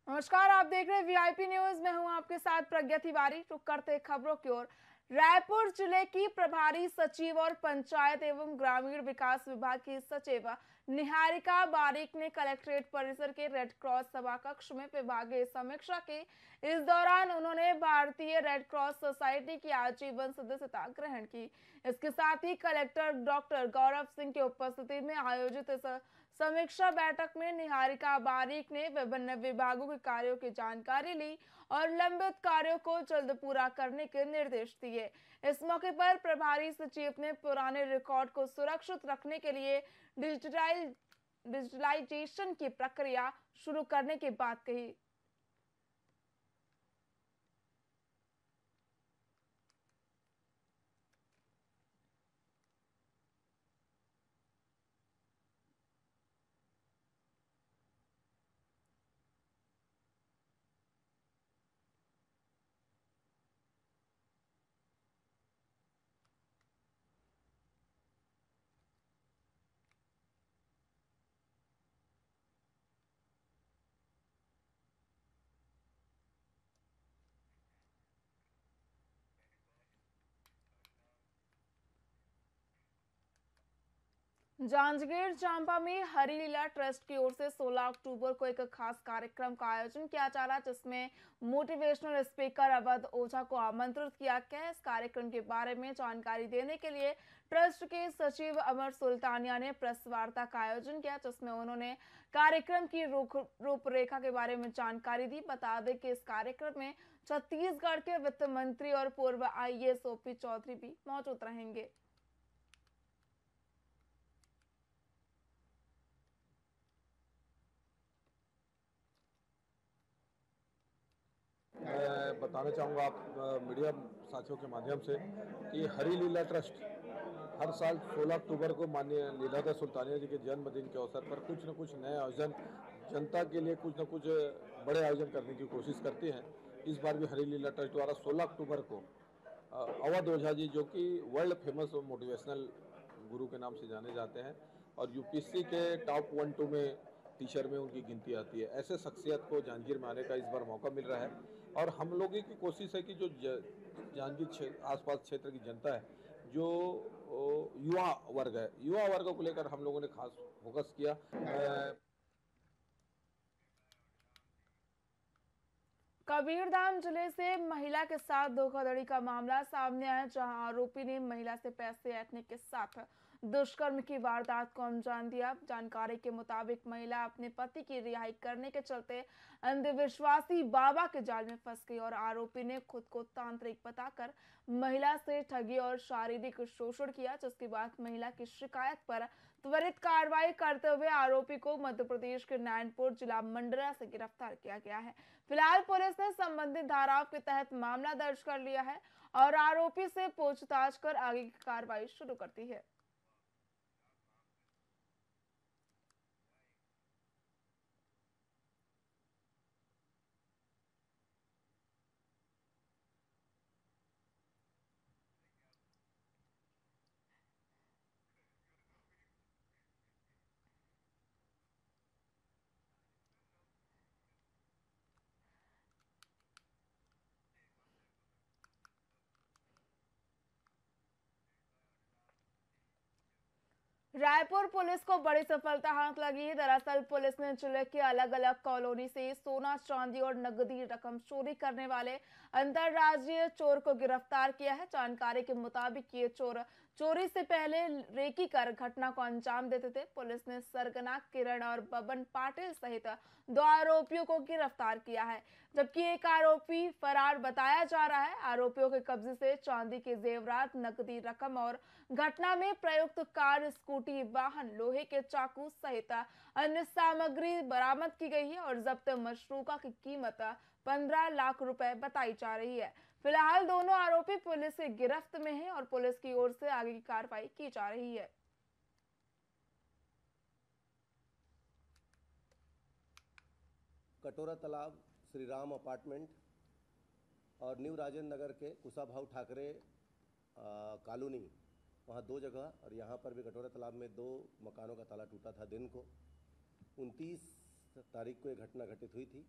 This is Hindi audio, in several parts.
नमस्कार, आप देख रहे हैं वीआईपी न्यूज। मैं हूं आपके साथ प्रज्ञा तिवारी। रुक करते खबरों की ओर। रायपुर जिले की प्रभारी सचिव और पंचायत एवं ग्रामीण विकास विभाग की सचिव निहारिका बारिक ने कलेक्ट्रेट परिसर के रेड क्रॉस सभा कक्ष में विभागीय समीक्षा की। इस दौरान उन्होंने भारतीय रेड क्रॉस सोसाइटी की आजीवन सदस्यता ग्रहण की। इसके साथ ही कलेक्टर डॉक्टर गौरव सिंह की उपस्थिति में आयोजित इस समीक्षा बैठक में निहारिका बारिक ने विभिन्न विभागों के कार्यों की जानकारी ली और लंबित कार्यों को जल्द पूरा करने के निर्देश दिए। इस मौके पर प्रभारी सचिव ने पुराने रिकॉर्ड को सुरक्षित रखने के लिए डिजिटलाइजेशन की प्रक्रिया शुरू करने की बात कही। जांजगीर चांपा में हरी लीला ट्रस्ट की ओर से 16 अक्टूबर को एक खास कार्यक्रम का आयोजन किया जा रहा है, जिसमें मोटिवेशनल स्पीकर अवध ओझा को आमंत्रित किया गया। इस कार्यक्रम के बारे में जानकारी देने के लिए ट्रस्ट के सचिव अमर सुल्तानिया ने प्रेस वार्ता का आयोजन किया, जिसमें उन्होंने कार्यक्रम की रूपरेखा के बारे में जानकारी दी। बता दें कि इस कार्यक्रम में छत्तीसगढ़ के वित्त मंत्री और पूर्व आईएएस ओपी चौधरी भी मौजूद रहेंगे। मैं बताना चाहूँगा आप मीडिया साथियों के माध्यम से कि हरी लीला ट्रस्ट हर साल 16 अक्टूबर को माननीय लीलाधर सुल्तानिया जी के जन्मदिन के अवसर पर कुछ न कुछ नए आयोजन, जनता के लिए कुछ न कुछ बड़े आयोजन करने की कोशिश करती हैं। इस बार भी हरी लीला ट्रस्ट द्वारा 16 अक्टूबर को अवध ओझा जी, जो कि वर्ल्ड फेमस मोटिवेशनल गुरु के नाम से जाने जाते हैं और यूपीएससी के टॉप 1-2 में टीचर में उनकी गिनती आती है, ऐसे शख्सियत को जांजगीर में आने का इस बार मौका मिल रहा है। और हम लोगों की कोशिश है कि जो जांजगीर आसपास क्षेत्र की जनता है, जो युवा वर्ग है, युवा वर्ग को लेकर हम लोगों ने खास फोकस किया। कबीरधाम जिले से महिला के साथ धोखाधड़ी का मामला सामने आया, जहां आरोपी ने महिला से पैसे ऐंठने के साथ दुष्कर्म की वारदात को अंजाम दिया। जानकारी के मुताबिक महिला अपने पति की रिहाई करने के चलते अंधविश्वासी बाबा के जाल में फंस गई और आरोपी ने खुद को तांत्रिक बताकर महिला से ठगी और शारीरिक शोषण किया, जिसके बाद महिला की शिकायत पर त्वरित कार्रवाई करते हुए आरोपी को मध्य प्रदेश के नैनपुर जिला मंडला से गिरफ्तार किया गया है। फिलहाल पुलिस ने संबंधित धाराओं के तहत मामला दर्ज कर लिया है और आरोपी से पूछताछ कर आगे की कार्रवाई शुरू कर दी है। रायपुर पुलिस को बड़ी सफलता हाथ लगी है। दरअसल पुलिस ने जिले के अलग अलग कॉलोनी से सोना, चांदी और नकदी रकम चोरी करने वाले अंतरराज्यीय चोर को गिरफ्तार किया है। जानकारी के मुताबिक ये चोर चोरी से पहले रेकी कर घटना को अंजाम देते थे। पुलिस ने सरगना, किरण और बबन पाटिल सहित 2 आरोपियों को गिरफ्तार किया है, जबकि एक आरोपी फरार बताया जा रहा है। आरोपियों के कब्जे से चांदी के जेवरात, नकदी रकम और घटना में प्रयुक्त कार, स्कूटी, वाहन, लोहे के चाकू सहित अन्य सामग्री बरामद की गई है और जब्त मशरूका की कीमत 15 लाख रुपए बताई जा रही है। फिलहाल दोनों आरोपी पुलिस की गिरफ्त में हैं और पुलिस की ओर से आगे की कार्रवाई की जा रही है। कटोरा तालाब, श्री राम अपार्टमेंट और न्यू राजेंद्र नगर के कुशाभाऊ ठाकरे कॉलोनी, वहाँ 2 जगह, और यहाँ पर भी कटोरा तालाब में 2 मकानों का ताला टूटा था दिन को। 29 तारीख को ये घटना घटित हुई थी।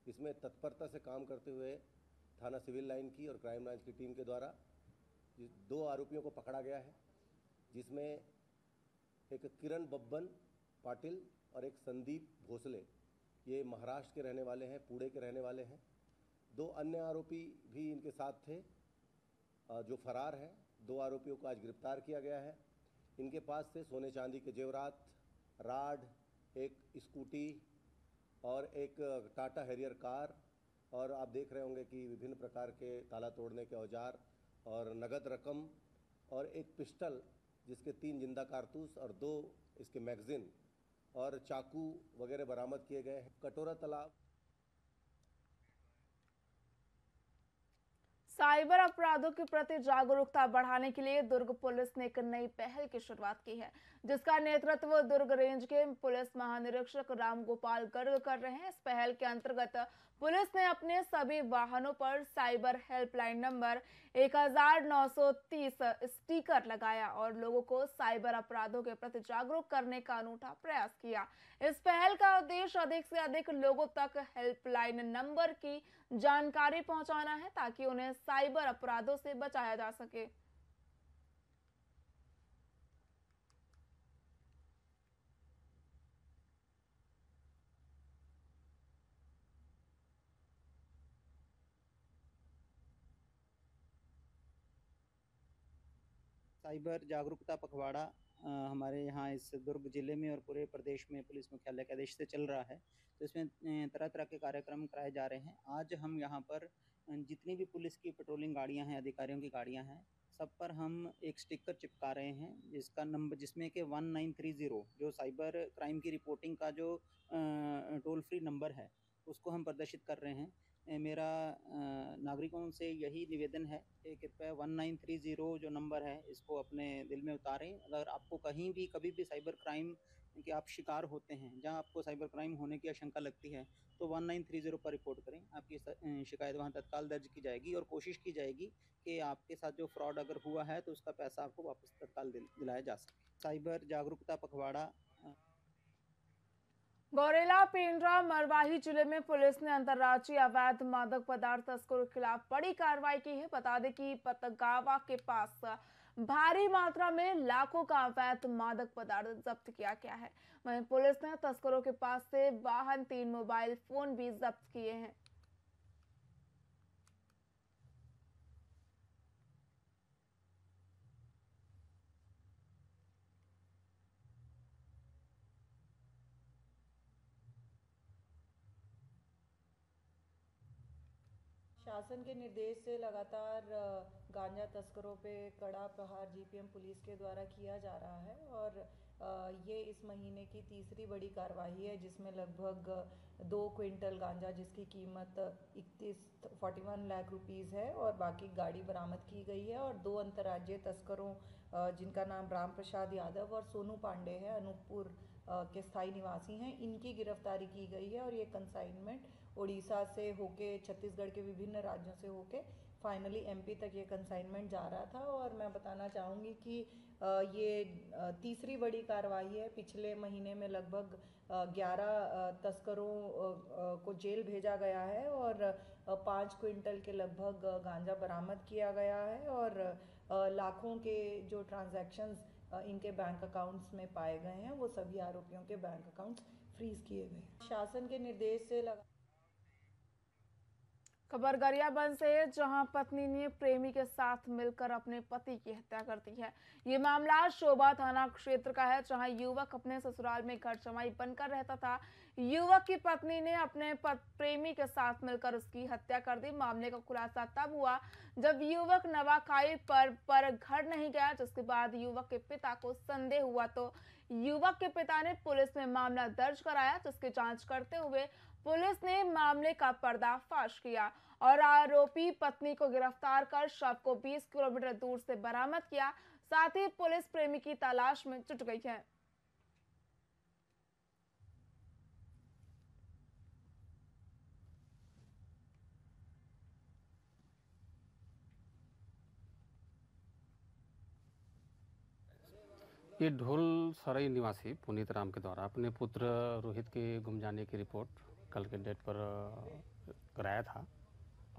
इसमें तत्परता से काम करते हुए थाना सिविल लाइन की और क्राइम ब्रांच की टीम के द्वारा 2 आरोपियों को पकड़ा गया है, जिसमें एक किरण बब्बन पाटिल और एक संदीप भोसले, ये महाराष्ट्र के रहने वाले हैं, पुणे के रहने वाले हैं। 2 अन्य आरोपी भी इनके साथ थे जो फरार हैं। 2 आरोपियों को आज गिरफ्तार किया गया है। इनके पास से सोने चांदी के जेवरात, राड, एक स्कूटी और एक टाटा हैरियर कार, और आप देख रहे होंगे कि विभिन्न प्रकार के ताला तोड़ने के औजार और नगद रकम और एक पिस्टल जिसके 3 जिंदा कारतूस और 2 इसके मैगजीन और चाकू वगैरह बरामद किए गए हैं। कटोरा तालाब साइबर अपराधों के प्रति जागरूकता बढ़ाने के लिए दुर्ग पुलिस ने एक नई पहल की शुरुआत की है, जिसका नेतृत्व दुर्ग रेंज के पुलिस महानिरीक्षक राम गोपाल गर्ग कर रहे हैं। इस पहल के अंतर्गत पुलिस ने अपने सभी वाहनों पर साइबर हेल्पलाइन नंबर 1930 स्टिकर लगाया और लोगों को साइबर अपराधों के प्रति जागरूक करने का अनूठा प्रयास किया। इस पहल का उद्देश्य अधिक से अधिक लोगों तक हेल्पलाइन नंबर की जानकारी पहुंचाना है, ताकि उन्हें साइबर अपराधों से बचाया जा सके। साइबर जागरूकता पखवाड़ा हमारे यहाँ इस दुर्ग जिले में और पूरे प्रदेश में पुलिस मुख्यालय के आदेश से चल रहा है। तो इसमें तरह तरह के कार्यक्रम कराए जा रहे हैं। आज हम यहाँ पर जितनी भी पुलिस की पेट्रोलिंग गाड़ियाँ हैं, अधिकारियों की गाड़ियाँ हैं, सब पर हम एक स्टिकर चिपका रहे हैं जिसका नंबर, जिसमें कि 1930 जो साइबर क्राइम की रिपोर्टिंग का जो टोल फ्री नंबर है, उसको हम प्रदर्शित कर रहे हैं। मेरा नागरिकों से यही निवेदन है कि कृपया 1930 जो नंबर है, इसको अपने दिल में उतारें। अगर आपको कहीं भी कभी भी साइबर क्राइम के आप शिकार होते हैं, जहां आपको साइबर क्राइम होने की आशंका लगती है, तो 1930 पर रिपोर्ट करें। आपकी शिकायत वहां तत्काल दर्ज की जाएगी और कोशिश की जाएगी कि आपके साथ जो फ्रॉड अगर हुआ है तो उसका पैसा आपको वापस तत्काल दिलाया जा सके। साइबर जागरूकता पखवाड़ा गौरेला, पेंड्रा, मरवाही जिले में पुलिस ने अंतर्राज्यीय अवैध मादक पदार्थ तस्करों के खिलाफ बड़ी कार्रवाई की है। बता दें कि पतगावा के पास भारी मात्रा में लाखों का अवैध मादक पदार्थ जब्त किया गया है। वहीं पुलिस ने तस्करों के पास से वाहन, 3 मोबाइल फोन भी जब्त किए हैं। शासन के निर्देश से लगातार गांजा तस्करों पे कड़ा प्रहार जीपीएम पुलिस के द्वारा किया जा रहा है और ये इस महीने की तीसरी बड़ी कार्रवाई है, जिसमें लगभग 2 क्विंटल गांजा जिसकी कीमत 41 लाख रुपीस है और बाकी गाड़ी बरामद की गई है और 2 अंतर्राज्यीय तस्करों जिनका नाम राम प्रसाद यादव और सोनू पांडे है, अनूपपुर के स्थायी निवासी हैं, इनकी गिरफ्तारी की गई है और ये कंसाइनमेंट उड़ीसा से होके, छत्तीसगढ़ के विभिन्न राज्यों से होके फाइनली एमपी तक ये कंसाइनमेंट जा रहा था। और मैं बताना चाहूँगी कि ये तीसरी बड़ी कार्रवाई है। पिछले महीने में लगभग 11 तस्करों को जेल भेजा गया है और 5 क्विंटल के लगभग गांजा बरामद किया गया है और लाखों के जो ट्रांजैक्शंस इनके बैंक अकाउंट्स में पाए गए हैं, वो सभी आरोपियों के बैंक अकाउंट्स फ्रीज किए गए। शासन के निर्देश से खबर गरियाबंद से, जहां पत्नी ने प्रेमी के साथ मिलकर अपने पति की हत्या कर दी है। ये मामला शोभा थाना क्षेत्र का है, जहां युवक अपने ससुराल में घर जमाई बनकर रहता था। युवक की पत्नी ने अपने प्रेमी के साथ मिलकर उसकी हत्या कर दी। मामले का खुलासा तब हुआ जब युवक नवाखाई पर घर नहीं गया, जिसके बाद युवक के पिता को संदेह हुआ तो युवक के पिता ने पुलिस में मामला दर्ज कराया, जिसकी जांच करते हुए पुलिस ने मामले का पर्दाफाश किया और आरोपी पत्नी को गिरफ्तार कर शव को 20 किलोमीटर दूर से बरामद किया। साथ ही पुलिस प्रेमी की तलाश में जुट गई है। ये ढोल सराय निवासी पुनीत राम के द्वारा अपने पुत्र रोहित के गुम जाने की रिपोर्ट कल के डेट पर कराया था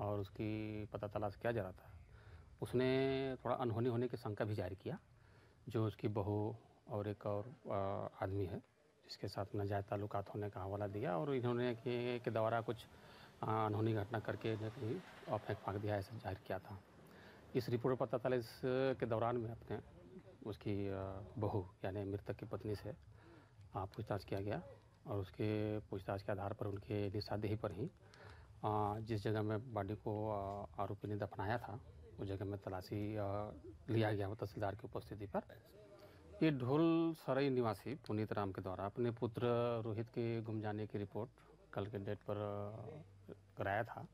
और उसकी पता तलाश किया जा रहा था। उसने थोड़ा अनहोनी होने की शंका भी जाहिर किया, जो उसकी बहू और एक और आदमी है जिसके साथ नाजायज़ ताल्लुकात होने का हवाला दिया और इन्होंने के द्वारा कुछ अनहोनी घटना करके कहीं फेंक फाँक दिया ऐसा जाहिर किया था। इस रिपोर्ट पर पता चला इस के दौरान में अपने उसकी बहू यानी मृतक की पत्नी से पूछताछ किया गया और उसके पूछताछ के आधार पर उनके निशानदेही पर ही जिस जगह में बॉडी को आरोपी ने दफनाया था उस जगह में तलाशी लिया गया तहसीलदार की उपस्थिति पर। ये ढोल सराय निवासी पुनीत राम के द्वारा अपने पुत्र रोहित के गुम जाने की रिपोर्ट कल के डेट पर कराया था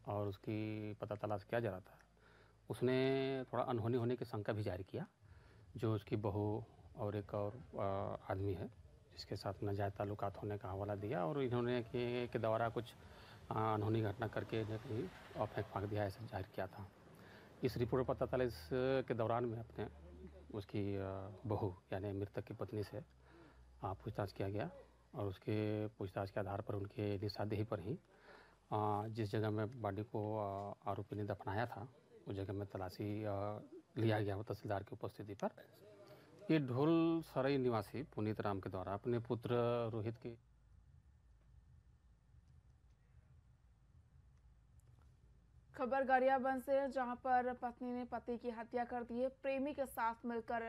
और उसकी पता तलाश किया जा रहा था। उसने थोड़ा अनहोनी होने की शंका भी जाहिर किया, जो उसकी बहू और एक और आदमी है जिसके साथ नाजायज़ ताल्लुकात होने का हवाला दिया और इन्होंने के द्वारा कुछ अनहोनी घटना करके कहीं फेंक फाँक दिया ऐसा जाहिर किया था। इस रिपोर्ट पर पता चला इस के दौरान में अपने उसकी बहू यानी मृतक की पत्नी से पूछताछ किया गया और उसके पूछताछ के आधार पर उनके निशानदेही पर ही जिस जगह में बॉडी को आरोपी ने दफनाया था उस जगह में तलाशी लिया गया तहसीलदार की उपस्थिति पर। ये ढोल सराय निवासी पुनीत राम के द्वारा अपने पुत्र रोहित के खबर गरियाबंद से, जहां पर पत्नी ने पति की हत्या कर दी है। प्रेमी के साथ मिलकर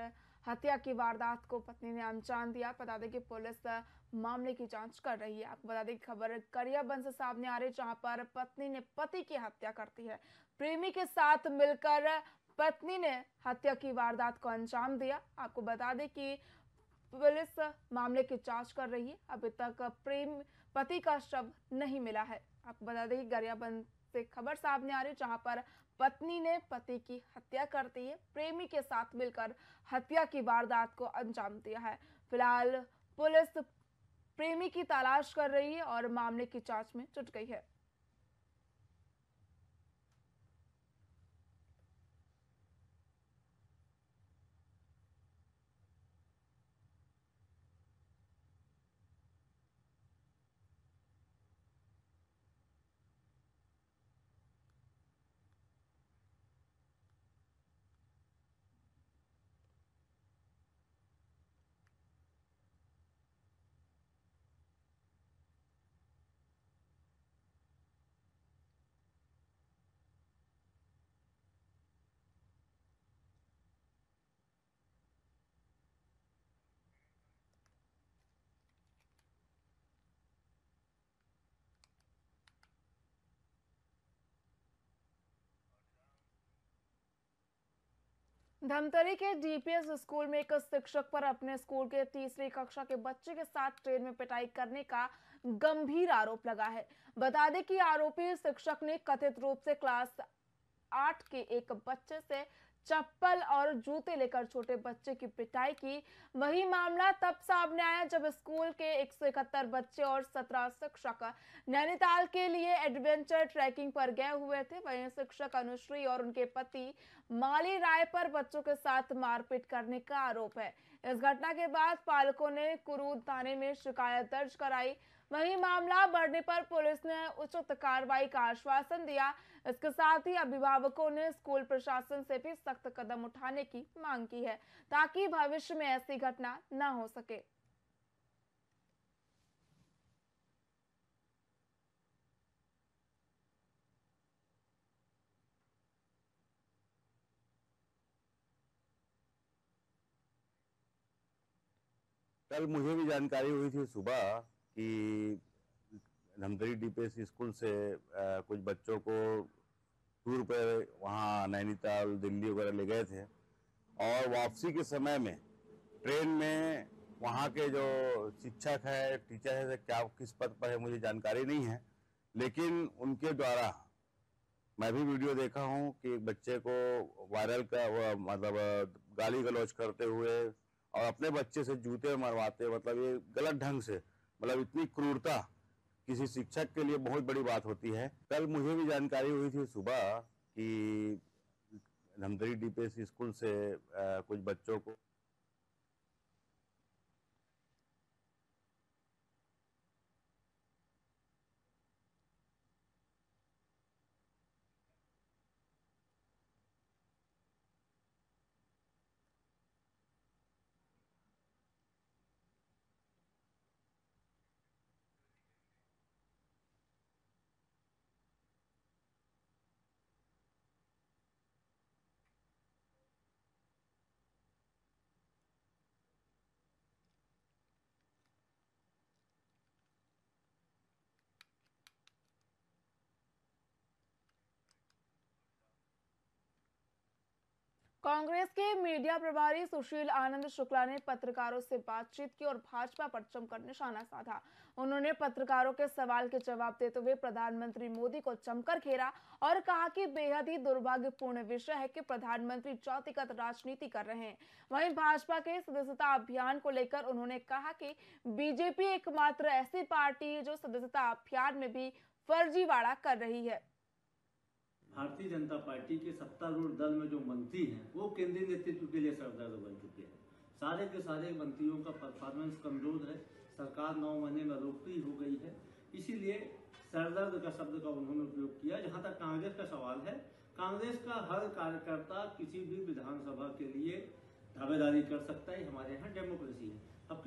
हत्या की वारदात को पत्नी ने अंजाम दिया। बता दें कि पुलिस मामले की जांच कर रही है। आपको बता दें कि खबर गरियाबंद से सामने आ रही, जहां पर पत्नी ने पति की हत्या कर दी है। प्रेमी के साथ मिलकर पत्नी ने हत्या की वारदात को अंजाम दिया। आपको बता दें कि पुलिस मामले की जांच कर रही है। अभी तक पति का शव नहीं मिला है। आपको बता दें कि गरियाबंद से खबर सामने आ रही, जहां पर पत्नी ने पति की हत्या कर दी है। प्रेमी के साथ मिलकर हत्या की वारदात को अंजाम दिया है। फिलहाल पुलिस प्रेमी की तलाश कर रही है और मामले की जांच में जुट गई है। धमतरी के डीपीएस स्कूल में एक शिक्षक पर अपने स्कूल के तीसरी कक्षा के बच्चे के साथ ट्रेन में पिटाई करने का गंभीर आरोप लगा है। बता दें कि आरोपी शिक्षक ने कथित रूप से क्लास 8 के एक बच्चे से चप्पल और जूते लेकर छोटे बच्चे की पिटाई की। वही मामला तब सामने आया जब स्कूल के 171 बच्चे और 17 शिक्षक नैनीताल के लिए एडवेंचर ट्रैकिंग पर गए हुए थे। वहीं शिक्षक अनुश्री और उनके पति माली राय पर बच्चों के साथ मारपीट करने का आरोप है। इस घटना के बाद पालकों ने कुरूद थाने में शिकायत दर्ज कराई। वहीं मामला बढ़ने पर पुलिस ने उचित कार्रवाई का आश्वासन दिया। इसके साथ ही अभिभावकों ने स्कूल प्रशासन से भी सख्त कदम उठाने की मांग की है, ताकि भविष्य में ऐसी घटना न हो सके। कल मुझे भी जानकारी हुई थी सुबह कि धमतरी डीपीएस स्कूल से कुछ बच्चों को टूर पर वहाँ नैनीताल दिल्ली वगैरह ले गए थे और वापसी के समय में ट्रेन में वहाँ के जो शिक्षक है, टीचर है, क्या किस पद पर है मुझे जानकारी नहीं है, लेकिन उनके द्वारा मैं भी वीडियो देखा हूँ कि बच्चे को वायरल का मतलब गाली गलौज करते हुए और अपने बच्चे से जूते मरवाते, मतलब ये गलत ढंग से, मतलब इतनी क्रूरता किसी शिक्षक के लिए बहुत बड़ी बात होती है। कल मुझे भी जानकारी हुई थी सुबह कि धमतरी डीपीएस स्कूल से कुछ बच्चों को कांग्रेस के मीडिया प्रभारी सुशील आनंद शुक्ला ने पत्रकारों से बातचीत की और भाजपा पर जमकर निशाना साधा। उन्होंने पत्रकारों के सवाल के जवाब देते हुए प्रधानमंत्री मोदी को जमकर घेरा और कहा कि बेहद ही दुर्भाग्यपूर्ण विषय है कि प्रधानमंत्री जातिगत राजनीति कर रहे हैं। वहीं भाजपा के सदस्यता अभियान को लेकर उन्होंने कहा कि बीजेपी एकमात्र ऐसी पार्टी है जो सदस्यता अभियान में भी फर्जीवाड़ा कर रही है। भारतीय जनता पार्टी के सत्तारूढ़ दल में जो मंत्री हैं वो केंद्रीय नेतृत्व के लिए सरदर्द बन चुके हैं। सारे के सारे मंत्रियों का परफॉर्मेंस कमजोर है। सरकार 9 महीने में लोकप्रिय हो गई है, इसीलिए सरदर्द का शब्द का उन्होंने उपयोग किया। जहां तक कांग्रेस का सवाल है, कांग्रेस का हर कार्यकर्ता किसी भी विधानसभा के लिए दावेदारी कर सकता है। हमारे यहाँ डेमोक्रेसी है। अब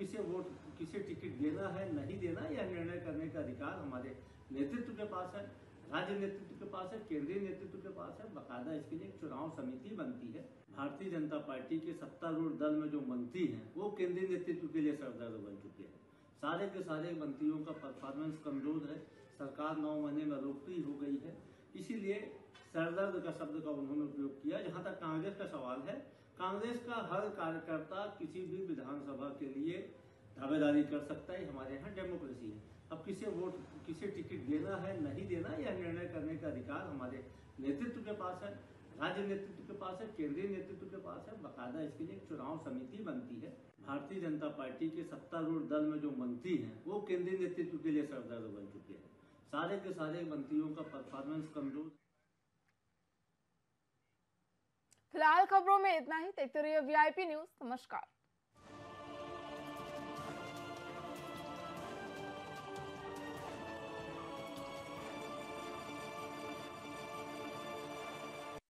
किसे टिकट देना है नहीं देना, यह निर्णय करने का अधिकार हमारे नेतृत्व के पास है, राज्य नेतृत्व के पास है, केंद्रीय नेतृत्व के पास है। बाकायदा इसके लिए एक चुनाव समिति बनती है। भारतीय जनता पार्टी के सत्तारूढ़ दल में जो मंत्री हैं वो केंद्रीय नेतृत्व के लिए सरदर्द बन चुके हैं। सारे के सारे मंत्रियों का परफॉर्मेंस कमजोर है। सरकार 9 महीने में लोकप्रिय हो गई है, इसीलिए सरदर्द का शब्द का उन्होंने उपयोग किया। जहां तक कांग्रेस का सवाल है, कांग्रेस का हर कार्यकर्ता किसी भी विधानसभा के लिए दावेदारी कर सकता है। हमारे यहाँ डेमोक्रेसी है। अब किसे टिकट देना है नहीं देना, यह निर्णय करने का अधिकार हमारे नेतृत्व के पास है, राज्य नेतृत्व के पास है, केंद्रीय नेतृत्व के पास है। बाकायदा इसके लिए एक चुनाव समिति बनती है। भारतीय जनता पार्टी के सत्तारूढ़ दल में जो मंत्री हैं वो केंद्रीय नेतृत्व के लिए सरदर्द बन चुके हैं। सारे के सारे मंत्रियों का परफॉर्मेंस कमजोर। फिलहाल खबरों में इतना ही। देखते रहिए VIP न्यूज। नमस्कार।